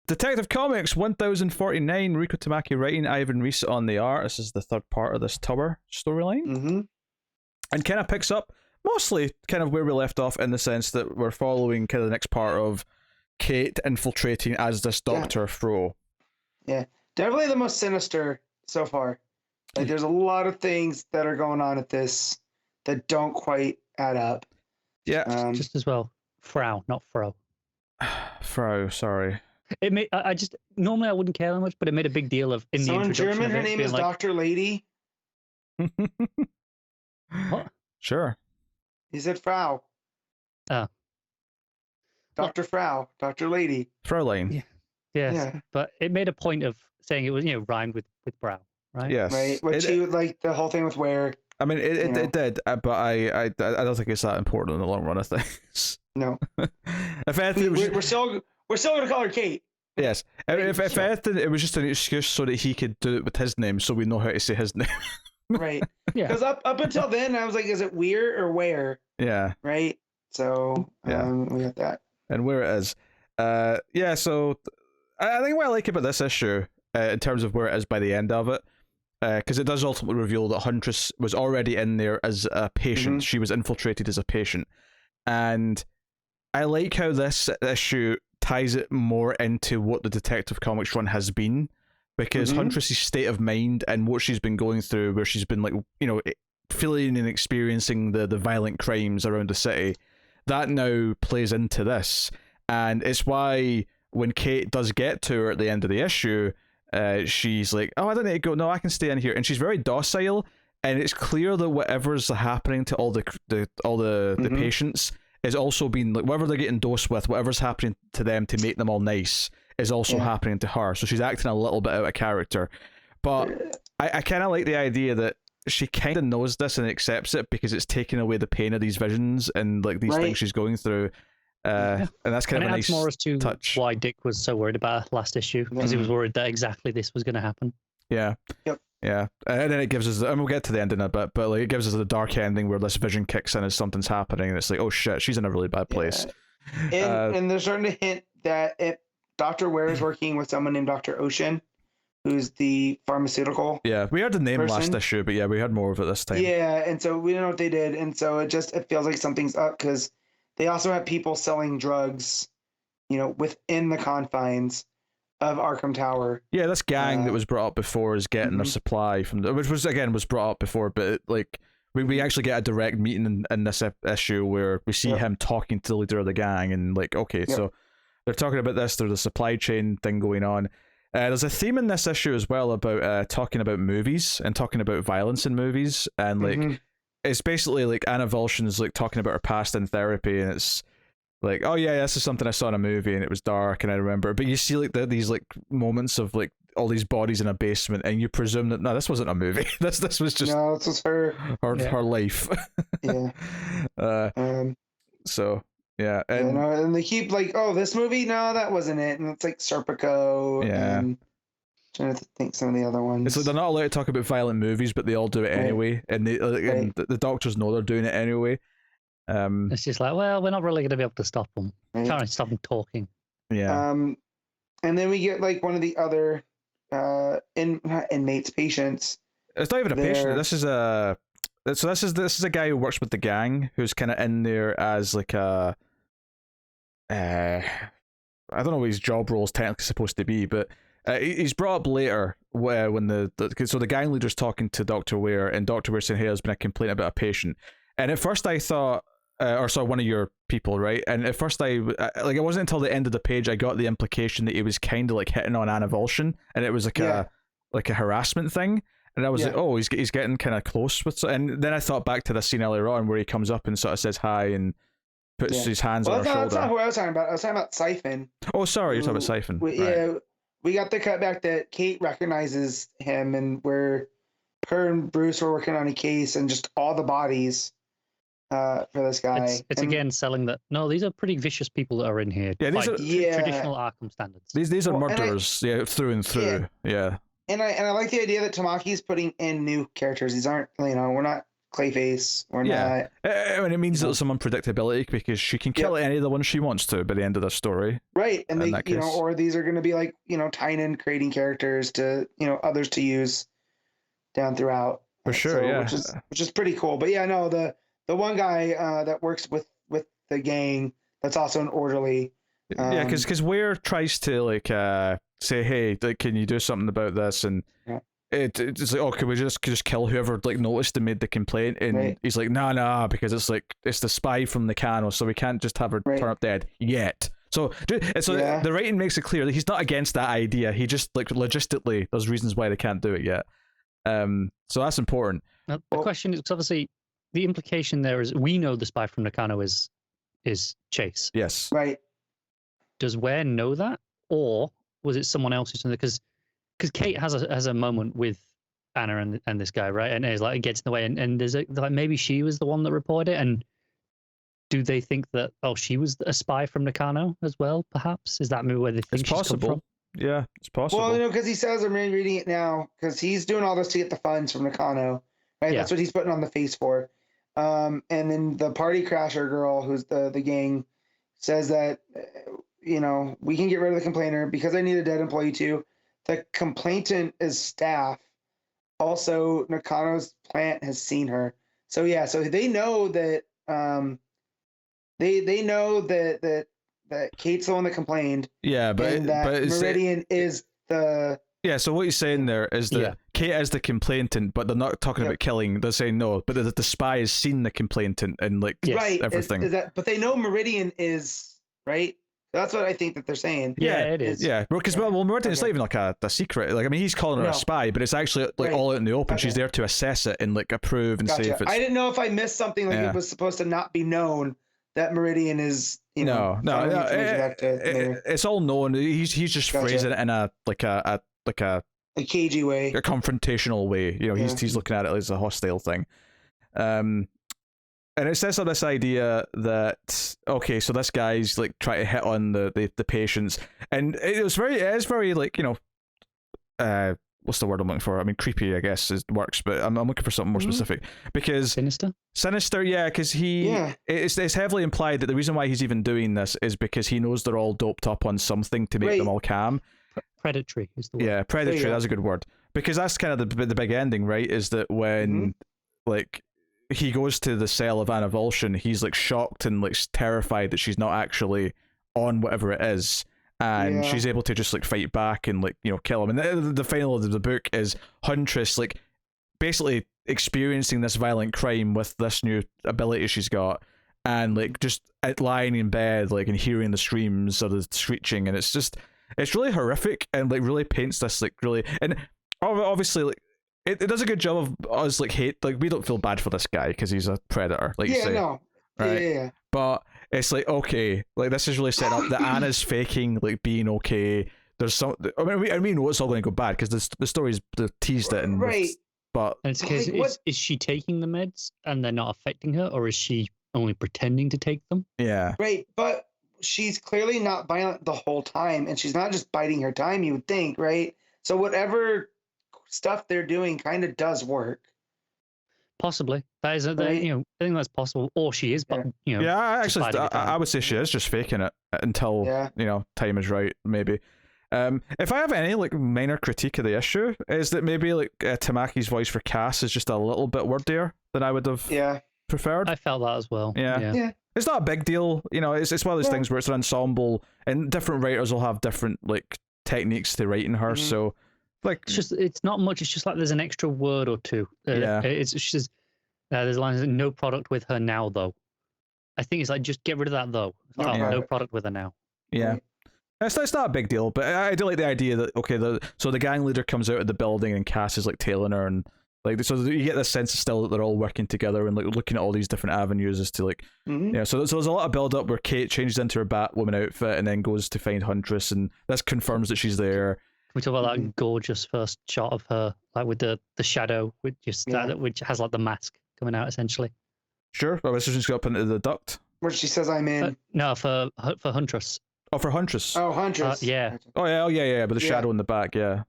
Detective Comics 1049, Rico Tamaki writing, Ivan Reese on the art. This is the third part of this tower storyline. Mm-hmm. And kind of picks up mostly kind of where we left off, in the sense that we're following kind of the next part of Kate infiltrating as this Dr. Fro. Yeah, definitely the most sinister so far. Like, there's a lot of things that are going on at this that don't quite add up. Yeah. Just as well, Frau, not Fro. Frau, sorry. It made, I just, normally I wouldn't care that much, but it made a big deal of, in so the in introduction German, of it, her name being is like, Dr. Lady. What? Sure. He said Frau. Oh. Dr. Frau. Dr. Lady. Fraulein. Yeah. Yes, Yeah. but it made a point of saying it was, rhymed with Brow, right? Yes. Right. Which he would like the whole thing with where. I mean, it did, but I don't think it's that important in the long run of things. No. If anything, we're still gonna call her Kate. Yes. If anything, it was just an excuse so that he could do it with his name, so we know how to say his name. Right. Yeah. Because up until then, I was like, is it Weir or Where? Yeah. Right. So we got that. And where it is. Yeah. So I think what I like about this issue, in terms of where it is by the end of it, because it does ultimately reveal that Huntress was already in there as a patient. Mm-hmm. She was infiltrated as a patient, and I like how this issue ties it more into what the Detective Comics run has been, because Huntress's state of mind and what she's been going through, where she's been like, feeling and experiencing the violent crimes around the city, that now plays into this. And it's why when Kate does get to her at the end of the issue, she's like, oh, I don't need to go, no, I can stay in here. And she's very docile, and it's clear that whatever's happening to all the patients is also being, like, whatever they're getting dosed with, whatever's happening to them to make them all nice is also happening to her. So she's acting a little bit out of character. But I kind of like the idea that she kind of knows this and accepts it, because it's taking away the pain of these visions and like these things she's going through. And that's kind of a nice more as to touch. why Dick was so worried about last issue, because he was worried that exactly this was going to happen. Yeah. Yep. Yeah. And then it gives us, and we'll get to the end in a bit, but like it gives us the dark ending where this vision kicks in as something's happening, and it's like, oh shit, she's in a really bad place. And they're starting to hint that Dr. Ware is working with someone named Dr. Ocean, who's the pharmaceutical. Yeah, we heard the name person. last issue, but yeah, we heard more of it this time. Yeah, and so we don't know what they did, and so it feels like something's up, because they also have people selling drugs, within the confines of Arkham Tower. Yeah, this gang that was brought up before is getting their supply from which was brought up before, but like we actually get a direct meeting in this issue where we see him talking to the leader of the gang, and like, okay, so they're talking about this. There's a supply chain thing going on. There's a theme in this issue as well about talking about movies and talking about violence in movies, and like it's basically like Anna Volshin's like talking about her past in therapy, and it's like, oh yeah, this is something I saw in a movie and it was dark and I remember. But you see like these like moments of like all these bodies in a basement, and you presume that no, this wasn't a movie. this was just this was her life. So yeah, and they keep like, oh, this movie, no, that wasn't it, and it's like Serpico. Yeah. And trying to think some of the other ones. It's like they're not allowed to talk about violent movies, but they all do it anyway, and and the doctors know they're doing it anyway. It's just like, well, we're not really going to be able to stop them. Right. Trying to stop them talking. Yeah. And then we get like one of the other inmates, patients. It's not even a patient. This is a this is a guy who works with the gang, who's kind of in there as like a I don't know what his job role is technically supposed to be, but he's brought up later when the gang leader's talking to Dr. Ware, and Dr. Ware's saying, hey, there's been a complaint about a patient. And at first I thought, or saw one of your people, right? And at first I like, it wasn't until the end of the page I got the implication that he was kind of like hitting on Anna Volshin, and it was like a harassment thing. And I was like, oh, he's getting kind of close with. And then I thought back to the scene earlier on where he comes up and sort of says hi and puts his hands on her shoulder. That's not who I was talking about. I was talking about Siphon. Oh, sorry, you're talking about Siphon. Yeah, we got the cutback that Kate recognizes him, and where her and Bruce were working on a case, and just all the bodies for this guy. It's again selling that, no, these are pretty vicious people that are in here. Yeah, these are traditional Arkham standards. These are murderers, through and through. Yeah. And I like the idea that Tamaki's putting in new characters. These aren't, we're not Clayface or Yeah. not. And it means that some unpredictability because she can kill any of the ones she wants to by the end of the story. Right, and in they, that you know, case. or these are going to be like, you know, Tynan creating characters to, you know, others to use down throughout. For sure, So, yeah. which is pretty cool. But yeah, no, the one guy that works with the gang that's also an orderly. Yeah, because Ware tries to like say, hey, like, can you do something about this? And it's like, oh, can we just kill whoever like noticed and made the complaint? And he's like, nah, because it's like it's the spy from the Cano, so we can't just have her turn up dead yet. So the writing makes it clear that he's not against that idea. He just like logistically there's reasons why they can't do it yet. So that's important. Now, the question is, because obviously the implication there is we know the spy from Nakano is Chase. Yes. Right. Does Ware know that, or was it someone else who's because Kate has a moment with Anna and this guy, right? And it's like it gets in the way, and there's like maybe she was the one that reported it, and do they think that she was a spy from Nakano as well? Perhaps is that maybe where they think it's possible. Yeah, it's possible. Well, you know, because he says I'm reading it now because he's doing all this to get the funds from Nakano, right? Yeah. That's what he's putting on the face for. And then the party crasher girl, who's the gang, says that you know, we can get rid of the complainer because I need a dead employee too. The complainant is staff. Also, Nakano's plant has seen her. So yeah, so they know that they know that Kate's the one that complained. Yeah, but Meridian is the. Yeah, so what he's saying there is that Kate is the complainant, but they're not talking about killing. They're saying no, but the spy has seen the complainant and like everything. Is that? But they know Meridian is right. That's what I think that they're saying. Yeah, it is. Yeah, because Meridian's not even like a secret. Like I mean, he's calling her a spy, but it's actually like all out in the open. She's there to assess it and like approve and say if it's. I didn't know if I missed something. Like it was supposed to not be known that Meridian is. You know, no. It's all known. He's just phrasing it in a cagey way, a confrontational way. You know, he's looking at it as a hostile thing. And it sets up this idea that okay, so this guy's like trying to hit on the patients, and it is very like, you know, what's the word I'm looking for? I mean, creepy, I guess, works, but I'm looking for something more specific because sinister, yeah, because it's heavily implied that the reason why he's even doing this is because he knows they're all doped up on something to make them all calm. Predatory is the word. Yeah, predatory. That's a good word because that's kind of the big ending, right? Is that when like he goes to the cell of Anna Volshin, he's like shocked and like terrified that she's not actually on whatever it is, and she's able to just like fight back and like, you know, kill him. And the final of the book is Huntress like basically experiencing this violent crime with this new ability she's got, and like just lying in bed like and hearing the screams or the screeching, and it's really horrific and like really paints this like really, and obviously like it does a good job of us like like we don't feel bad for this guy because he's a predator, like you say, right? Yeah. But it's like, okay, like this is really set up that Anna's faking like being okay. There's some, I mean, we know it's all going to go bad because the story's teased it and but and it's because is she taking the meds and they're not affecting her, or is she only pretending to take them? Yeah, right, but she's clearly not violent the whole time, and she's not just biding her time, you would think, right? So whatever stuff they're doing kind of does work. Possibly. That is, you know, I think that's possible. Or she is, but you know. Yeah, actually, I would say she is just faking it until you know, time is right. Maybe. If I have any like minor critique of the issue, is that maybe like Tamaki's voice for Cass is just a little bit wordier than I would have preferred. I felt that as well. Yeah. It's not a big deal, you know. It's one of those things where it's an ensemble, and different writers will have different like techniques to writing her. So. Like it's not much. It's just like there's an extra word or two. It's just there's lines like, no product with her now though. I think it's like just get rid of that though. No product with her now. Yeah, it's not a big deal, but I do like the idea that okay, so the gang leader comes out of the building and Cass is like tailing her, and like so you get this sense of still that they're all working together and like looking at all these different avenues as to like so there's a lot of build up where Kate changes into her Batwoman outfit and then goes to find Huntress, and this confirms that she's there. We talk about that gorgeous first shot of her, like with the shadow, with just that, which has like the mask coming out essentially. Sure, well, this just got up into the duct. Where she says, "I'm in." No, for Huntress. Oh, for Huntress. Oh, Huntress. Yeah. Oh yeah. But the shadow in the back, yeah.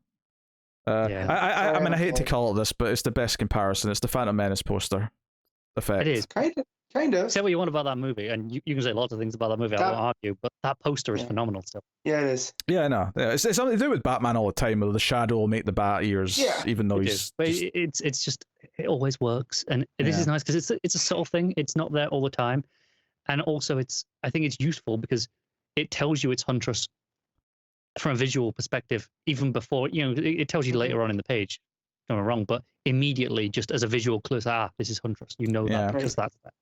I mean, I hate to call it this, but it's the best comparison. It's the Phantom Menace poster. effect. It is. Kind of. Say what you want about that movie, and you can say lots of things about that movie. I won't argue, but that poster is phenomenal. So yeah, it is. Yeah, no, it's something to do with Batman all the time. The shadow will make the bat ears, even though he's. But it's just it always works, and this is nice because it's a subtle thing. It's not there all the time, and also I think it's useful because it tells you it's Huntress from a visual perspective, even before it tells you later on in the page. Don't get me wrong, but immediately, just as a visual clue, this is Huntress. You know that because that's there.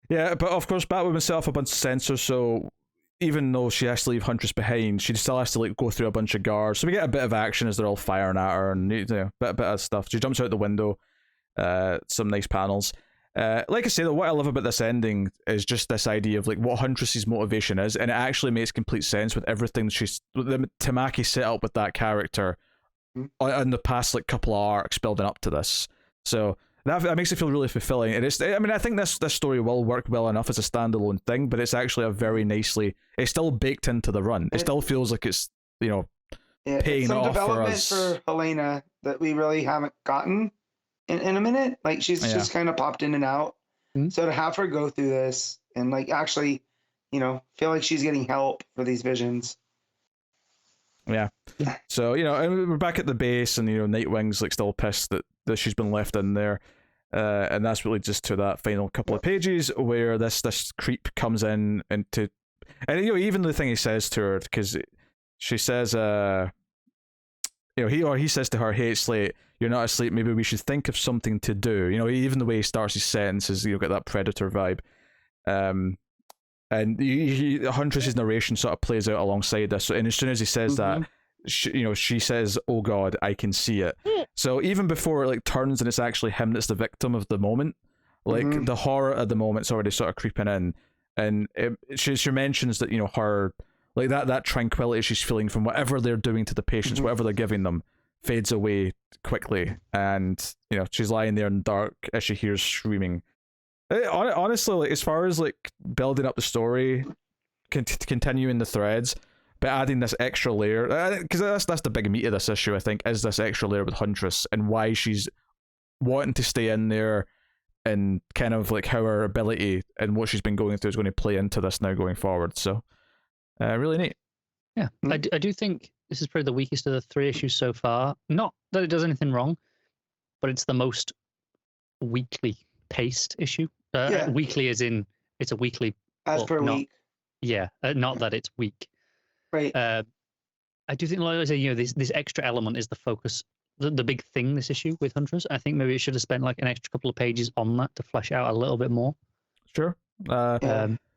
Yeah, but of course, Batwoman set off a bunch of sensors, so even though she has to leave Huntress behind, she still has to go through a bunch of guards. So we get a bit of action as they're all firing at her, and bit of stuff. She jumps out the window. Some nice panels. Like I say, though, what I love about this ending is just this idea of what Huntress's motivation is, and it actually makes complete sense with everything the Tamaki set up with that character in the past couple of arcs building up to this. So that makes it feel really fulfilling. And I think this story will work well enough as a standalone thing, but it's actually it's still baked into the run. It still feels like it's paying some off development for us. For Helena that we really haven't gotten in a minute. She's just kind of popped in and out. Mm-hmm. So to have her go through this and actually, feel like she's getting help for these visions. Yeah. So, and we're back at the base, and Nightwing's still pissed that she's been left in there. And that's really just to that final couple of pages where this creep comes in and even the thing he says to her, because she says he says to her, "Hey, Slate, you're not asleep, maybe we should think of something to do." Even the way he starts his sentences, get that Predator vibe. And Huntress's narration sort of plays out alongside this. And as soon as he says that, she says, "Oh God, I can see it." So even before it turns and it's actually him that's the victim of the moment, the horror of the moment's already sort of creeping in. And she mentions that her that tranquility she's feeling from whatever they're doing to the patients, whatever they're giving them, fades away quickly. And she's lying there in the dark as she hears screaming. Honestly, as far as building up the story, continuing the threads, but adding this extra layer, because that's the big meat of this issue, I think, is this extra layer with Huntress and why she's wanting to stay in there, and kind of how her ability and what she's been going through is going to play into this now going forward. So, really neat. Yeah, I do think this is probably the weakest of the 3 issues so far. Not that it does anything wrong, but it's the most weekly paced issue. Weekly as in it's a weekly per week. Yeah, not that it's weak. Right. I do think, like I say, this extra element is the focus, the big thing this issue with Huntress. I think maybe it should have spent an extra couple of pages on that to flesh out a little bit more. Sure.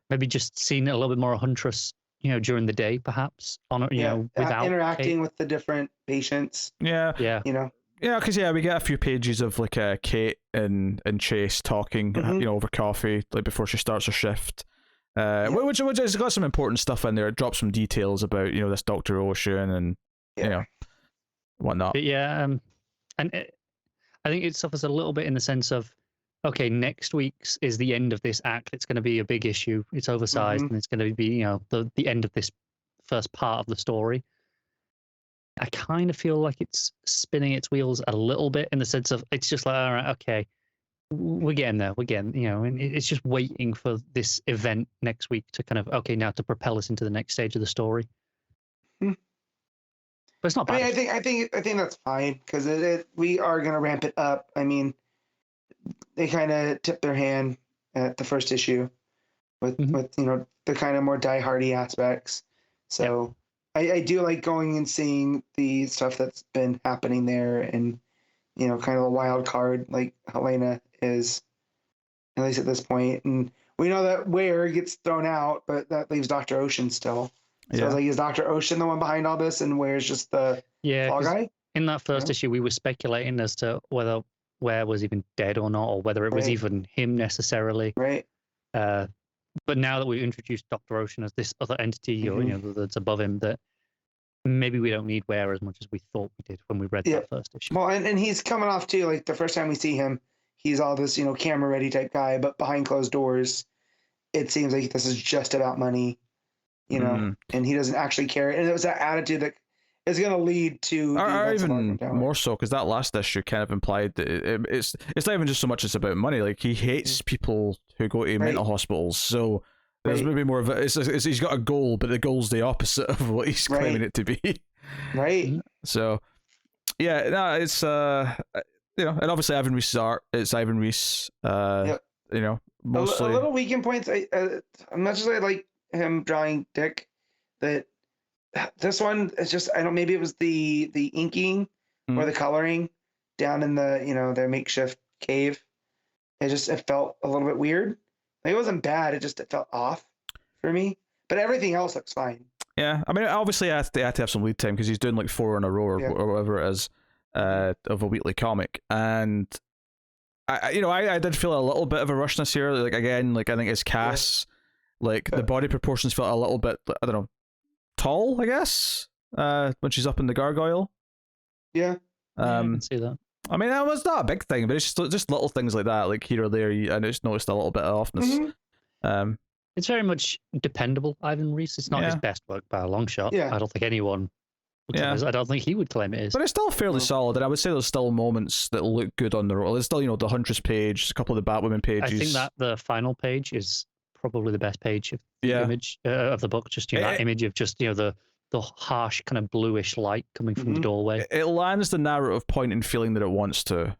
Maybe just seeing a little bit more of Huntress, during the day, perhaps without interacting Kate. With the different patients. Yeah. Yeah, because we get a few pages of Kate and Chase talking, over coffee, before she starts her shift, which has got some important stuff in there. It drops some details about this Dr. Ocean and whatnot. But and I think it suffers a little bit in the sense of, okay, next week's is the end of this act. It's going to be a big issue. It's oversized, and it's going to be the end of this first part of the story. I kind of feel like it's spinning its wheels a little bit in the sense of it's just all right, okay, we're getting there. And it's just waiting for this event next week to kind of, okay, now to propel us into the next stage of the story. But it's not bad. I think that's fine because we are going to ramp it up. I mean, they kind of tipped their hand at the first issue with the kind of more die-hardy aspects. So. Yep. I do like going and seeing the stuff that's been happening there, and kind of a wild card like Helena is, at least at this point. And we know that Ware gets thrown out, but that leaves Dr. Ocean still. So it's is Dr. Ocean the one behind all this, and Ware's just the fall guy? In that first issue, we were speculating as to whether Ware was even dead or not, or whether it was even him necessarily. Right. But now that we've introduced Dr. Ocean as this other entity, or that's above him, that maybe we don't need Ware as much as we thought we did when we read that first issue. Well, and he's coming off too. The first time we see him, he's all this camera ready type guy, but behind closed doors, it seems like this is just about money, and he doesn't actually care. And it was that attitude that is going to lead to the or events of even Arkham Tower. more so, because that last issue kind of implied that it's not even just so much it's about money. Like, he hates people who go to mental hospitals, so there's maybe more of a it's he's got a goal, but the goal's the opposite of what he's claiming it to be. Right. So yeah, no, it's you know, and obviously Ivan Reis's art. It's Ivan Reis. Yep. You know, mostly a little weekend points. I much as I like him drawing Dick, that this one is just, I don't, maybe it was the inking or the coloring down in the, you know, their makeshift cave. It felt a little bit weird. Like, it wasn't bad, it felt off for me. But everything else looks fine. Yeah, I mean, obviously I had to have some lead time because he's doing like 4 in a row or whatever it is of a weekly comic, and I did feel a little bit of a rushness here. Like, again, like, I think it's Cass, like the body proportions felt a little bit, I don't know, tall, I guess, when she's up in the gargoyle. Yeah. I can see that. I mean, that was not a big thing, but it's just little things like that, like here or there. I just noticed a little bit of offness. It's very much dependable, Ivan Reis. It's not his best work by a long shot. Yeah. I don't think anyone would claim it is. I don't think he would claim it is. But it's still fairly solid, and I would say there's still moments that look good on the roll. There's still, you know, the Huntress page, a couple of the Batwoman pages. I think that the final page is probably the best page of the image of the book. Just, you know, that image of just, you know, the harsh kind of bluish light coming from the doorway. It lands the narrative point and feeling that it wants to.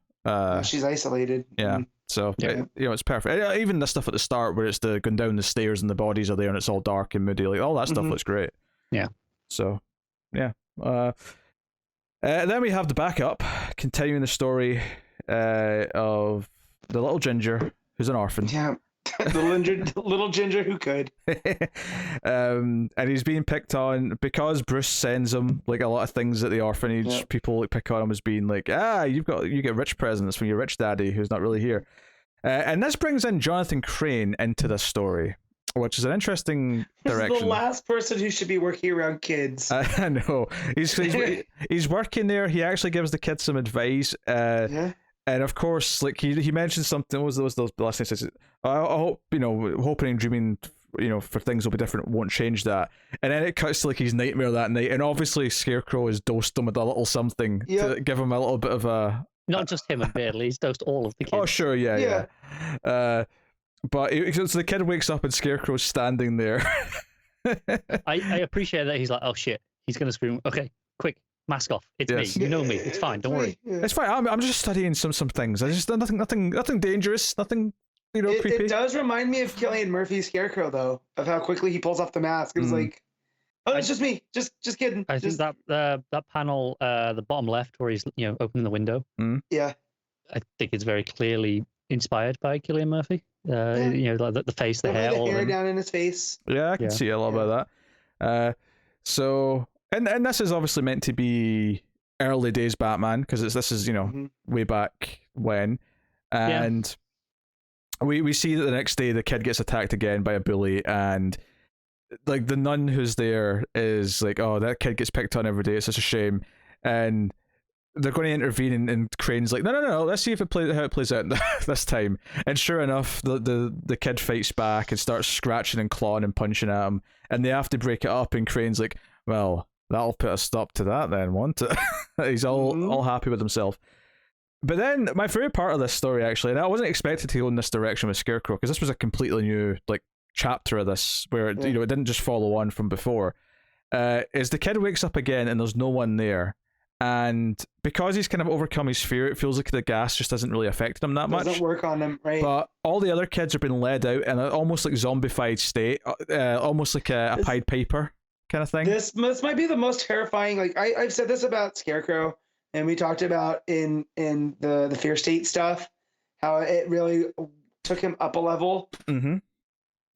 She's isolated. Yeah. So, you know, it's perfect. Even the stuff at the start where it's going down the stairs and the bodies are there and it's all dark and moody, like, all that stuff looks great. Yeah. So, yeah. Then we have the backup, continuing the story of the little ginger who's an orphan. Yeah. the little ginger who could. And he's being picked on because Bruce sends him like a lot of things at the orphanage. Yep. People like pick on him as being like, you get rich presents from your rich daddy who's not really here. And this brings in Jonathan Crane into this story, which is an interesting direction. He's the last person who should be working around kids. I know. He's working there. He actually gives the kids some advice. And of course, like he mentioned something. What was those last things? I hope, you know, hoping and dreaming, you know, for things will be different won't change that. And then it cuts to like his nightmare that night, and obviously Scarecrow has dosed him with a little something to give him a little bit of a. Not just him and Bailey, he's dosed all of the kids. Oh sure, yeah. But so the kid wakes up and Scarecrow's standing there. I appreciate that he's like, oh shit, he's gonna scream. Okay, quick. Mask off. It's me. You know me. It's fine. Don't worry. It's fine. I'm just studying some things. I just nothing dangerous. Nothing, you know, creepy. It does remind me of Cillian Murphy's Scarecrow, though, of how quickly he pulls off the mask. It's like, oh, it's just me. Just kidding. I think that panel, the bottom left, where he's, you know, opening the window. Yeah. I think it's very clearly inspired by Cillian Murphy. You know, like the face, the hair, the all hair down in his face. Yeah, I can see a lot about that. So. And this is obviously meant to be early days Batman, because this is, you know, way back when. And we see that the next day the kid gets attacked again by a bully, and like the nun who's there is like, oh, that kid gets picked on every day, it's such a shame. And they're going to intervene, and Crane's like, no, let's see how it plays out this time. And sure enough, the kid fights back and starts scratching and clawing and punching at him, and they have to break it up, and Crane's like, well, that'll put a stop to that then, won't it? He's all happy with himself. But then my favorite part of this story, actually, and I wasn't expected to go in this direction with Scarecrow, because this was a completely new like chapter of this, where you know, it didn't just follow on from before, is the kid wakes up again and there's no one there. And because he's kind of overcome his fear, it feels like the gas just hasn't really affected him that much. Doesn't work on him, right? But all the other kids have been led out in an almost like zombified state, almost like a Pied Piper kind of thing. This might be the most terrifying. Like I've said this about Scarecrow, and we talked about in the Fear State stuff, how it really took him up a level.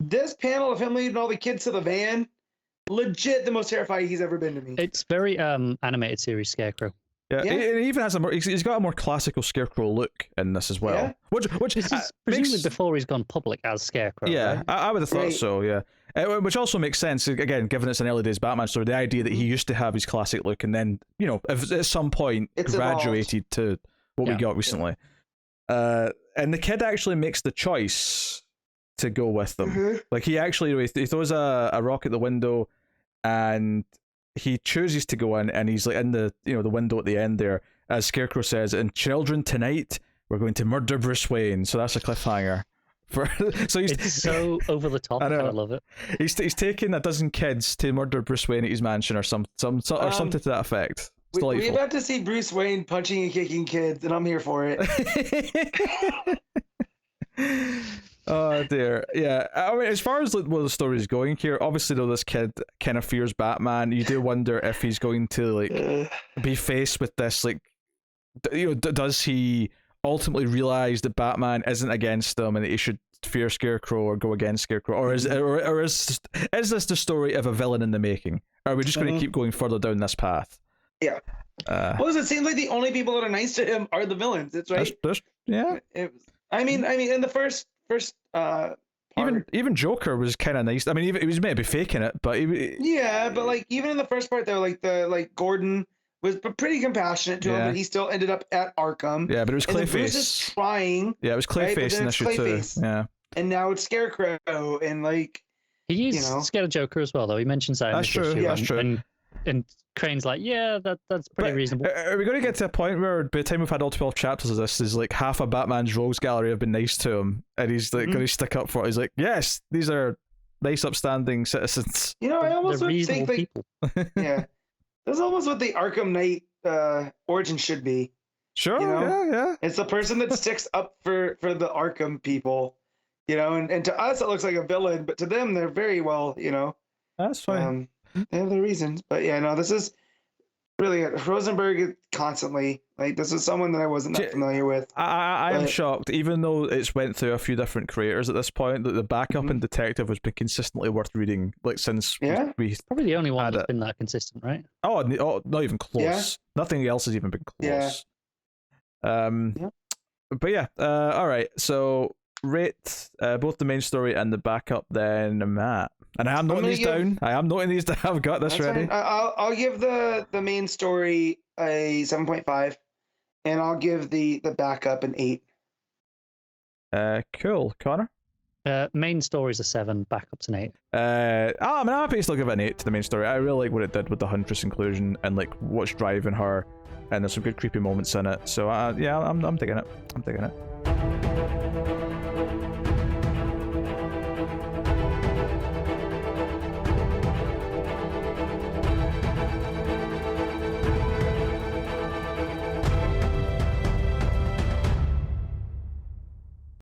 This panel of him leading all the kids to the van, legit the most terrifying he's ever been to me. It's very animated series Scarecrow. Yeah. It even has he's got a more classical Scarecrow look in this as well. Yeah. Which this is presumably before he's gone public as Scarecrow. Yeah, right? I would have thought so. Yeah. Which also makes sense, again, given it's an early days Batman story, the idea that he used to have his classic look and then, you know, at some point it's graduated to what we got recently. And the kid actually makes the choice to go with them. Like he actually he throws a rock at the window, and he chooses to go in, and he's like in the the window at the end there, as Scarecrow says, "And children, tonight we're going to murder Bruce Wayne." So that's a cliffhanger. So it's so over the top. I love it. He's taking a dozen kids to murder Bruce Wayne at his mansion, or something to that effect. We about to see Bruce Wayne punching and kicking kids, and I'm here for it. Oh dear, yeah. I mean, as far as like, where the story is going here, obviously though this kid kind of fears Batman. You do wonder if he's going to like be faced with this, like, does he ultimately realize that Batman isn't against him and that he should fear Scarecrow or go against Scarecrow, or is this the story of a villain in the making? Or are we just going to keep going further down this path? Yeah. Well, it seems like the only people that are nice to him are the villains. That's right. Yeah. I mean, in the first part, even Joker was kind of nice. I mean, he was maybe faking it, but but like even in the first part though, like Gordon was pretty compassionate to him, but he still ended up at Arkham. Yeah, but it was Clayface. Bruce is trying. Yeah, it was Clayface in issue 2. Yeah. And now it's Scarecrow, and like he's scared of Joker as well, though. He mentions that. That's true. Issue, that's true. And Crane's like, yeah, that's pretty reasonable. Are we going to get to a point where by the time we've had all 12 chapters of this, is like half of Batman's rogues gallery have been nice to him, and he's like going to stick up for it? He's like, yes, these are nice, upstanding citizens. I almost would think people. Yeah, that's almost what the Arkham Knight origin should be. Sure. Yeah. It's the person that sticks up for the Arkham people, and to us it looks like a villain, but to them they're very well, That's fine. They have their reasons, but this is really it. Rosenberg constantly, like, this is someone that I wasn't that familiar with. I am shocked, even though it's went through a few different creators at this point, that the backup in Detective has been consistently worth reading, like, since we probably the only one that's been that consistent, right? Oh, not even close. Yeah. Nothing else has even been close. But yeah, all right. So rate both the main story and the backup, then, Matt. And I am noting these down. I've got this ready. I'll give the main story a 7.5, and I'll give the backup an 8. Cool. Connor? Main story's a 7, backup's an 8. I'm happy to still give it an 8 to the main story. I really like what it did with the Huntress inclusion and like what's driving her, and there's some good creepy moments in it. So I'm digging it.